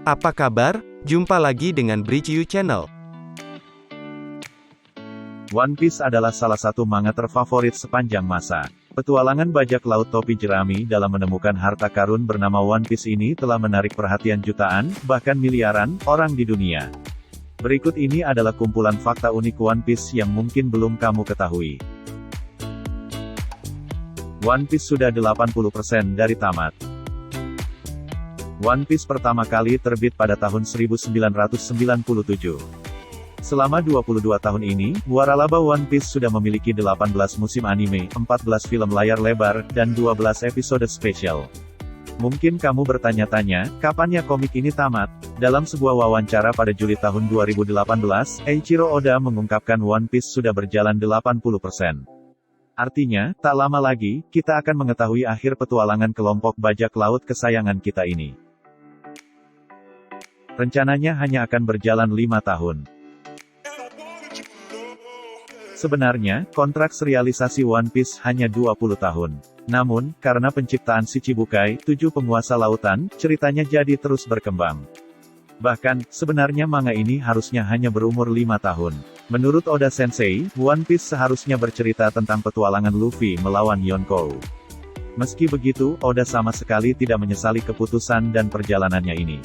Apa kabar? Jumpa lagi dengan Bridge You Channel. One Piece adalah salah satu manga terfavorit sepanjang masa. Petualangan bajak laut topi jerami dalam menemukan harta karun bernama One Piece ini telah menarik perhatian jutaan, bahkan miliaran, orang di dunia. Berikut ini adalah kumpulan fakta unik One Piece yang mungkin belum kamu ketahui. One Piece sudah 80% dari tamat. One Piece pertama kali terbit pada tahun 1997. Selama 22 tahun ini, waralaba One Piece sudah memiliki 18 musim anime, 14 film layar lebar, dan 12 episode spesial. Mungkin kamu bertanya-tanya, kapan ya komik ini tamat? Dalam sebuah wawancara pada Juli tahun 2018, Eiichiro Oda mengungkapkan One Piece sudah berjalan 80%. Artinya, tak lama lagi, kita akan mengetahui akhir petualangan kelompok bajak laut kesayangan kita ini. Rencananya hanya akan berjalan 5 tahun. Sebenarnya, kontrak serialisasi One Piece hanya 20 tahun. Namun, karena penciptaan Shichibukai, 7 penguasa lautan, ceritanya jadi terus berkembang. Bahkan, sebenarnya manga ini harusnya hanya berumur 5 tahun. Menurut Oda Sensei, One Piece seharusnya bercerita tentang petualangan Luffy melawan Yonkou. Meski begitu, Oda sama sekali tidak menyesali keputusan dan perjalanannya ini.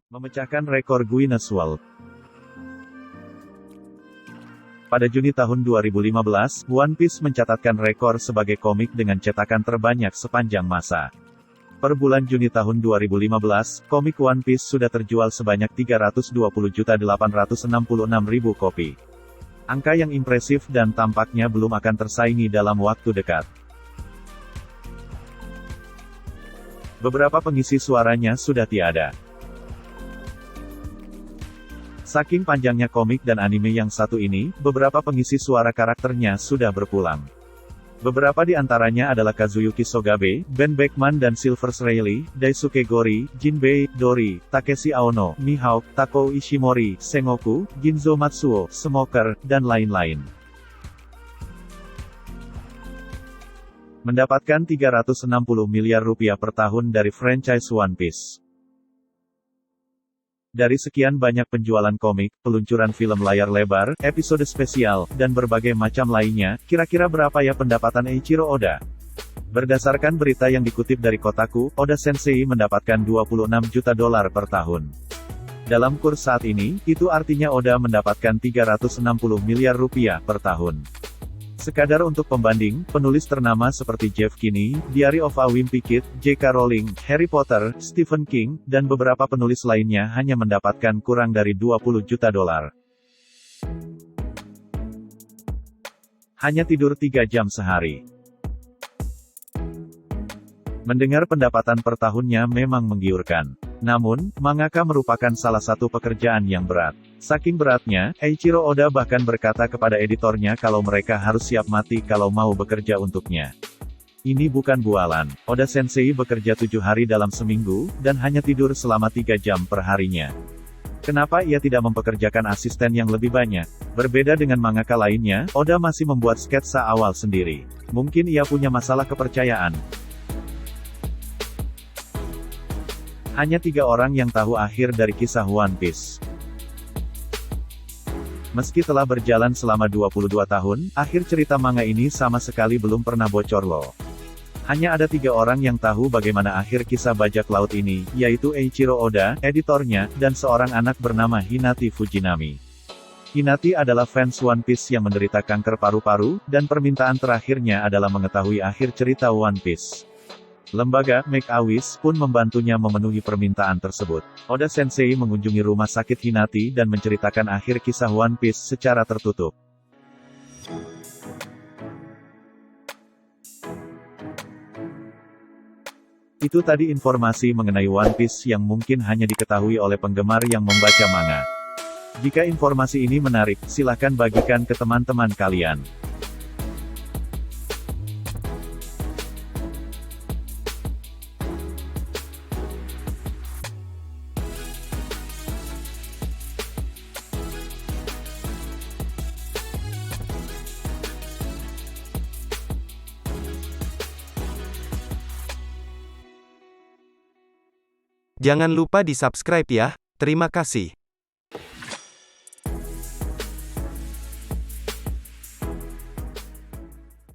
Memecahkan rekor Guinness World. Pada Juni tahun 2015, One Piece mencatatkan rekor sebagai komik dengan cetakan terbanyak sepanjang masa. Per bulan Juni tahun 2015, komik One Piece sudah terjual sebanyak 320.866.000 kopi. Angka yang impresif dan tampaknya belum akan tersaingi dalam waktu dekat. Beberapa pengisi suaranya sudah tiada. Saking panjangnya komik dan anime yang satu ini, beberapa pengisi suara karakternya sudah berpulang. Beberapa di antaranya adalah Kazuyuki Sogabe, Ben Beckman dan Silvers Rayleigh, Daisuke Gori, Jinbei, Dory, Takeshi Aono, Mihawk, Takao Ishimori, Sengoku, Ginzo Matsuo, Smoker, dan lain-lain. Mendapatkan 360 miliar rupiah per tahun dari franchise One Piece. Dari sekian banyak penjualan komik, peluncuran film layar lebar, episode spesial, dan berbagai macam lainnya, kira-kira berapa ya pendapatan Eiichiro Oda? Berdasarkan berita yang dikutip dari Kotaku, Oda Sensei mendapatkan 26 juta dolar per tahun. Dalam kurs saat ini, itu artinya Oda mendapatkan 360 miliar rupiah per tahun. Sekadar untuk pembanding, penulis ternama seperti Jeff Kinney, Diary of a Wimpy Kid, J.K. Rowling, Harry Potter, Stephen King, dan beberapa penulis lainnya hanya mendapatkan kurang dari 20 juta dolar. Hanya tidur 3 jam sehari. Mendengar pendapatan per tahunnya memang menggiurkan. Namun, mangaka merupakan salah satu pekerjaan yang berat. Saking beratnya, Eiichiro Oda bahkan berkata kepada editornya kalau mereka harus siap mati kalau mau bekerja untuknya. Ini bukan bualan. Oda Sensei bekerja 7 hari dalam seminggu, dan hanya tidur selama 3 jam per harinya. Kenapa ia tidak mempekerjakan asisten yang lebih banyak? Berbeda dengan mangaka lainnya, Oda masih membuat sketsa awal sendiri. Mungkin ia punya masalah kepercayaan. Hanya 3 orang yang tahu akhir dari kisah One Piece. Meski telah berjalan selama 22 tahun, akhir cerita manga ini sama sekali belum pernah bocor loh. Hanya ada 3 orang yang tahu bagaimana akhir kisah bajak laut ini, yaitu Eiichiro Oda, editornya, dan seorang anak bernama Hinata Fujinami. Hinata adalah fans One Piece yang menderita kanker paru-paru, dan permintaan terakhirnya adalah mengetahui akhir cerita One Piece. Lembaga Make-A-Wish pun membantunya memenuhi permintaan tersebut. Oda Sensei mengunjungi rumah sakit Hinata dan menceritakan akhir kisah One Piece secara tertutup. Itu tadi informasi mengenai One Piece yang mungkin hanya diketahui oleh penggemar yang membaca manga. Jika informasi ini menarik, silakan bagikan ke teman-teman kalian. Jangan lupa di subscribe ya. Terima kasih.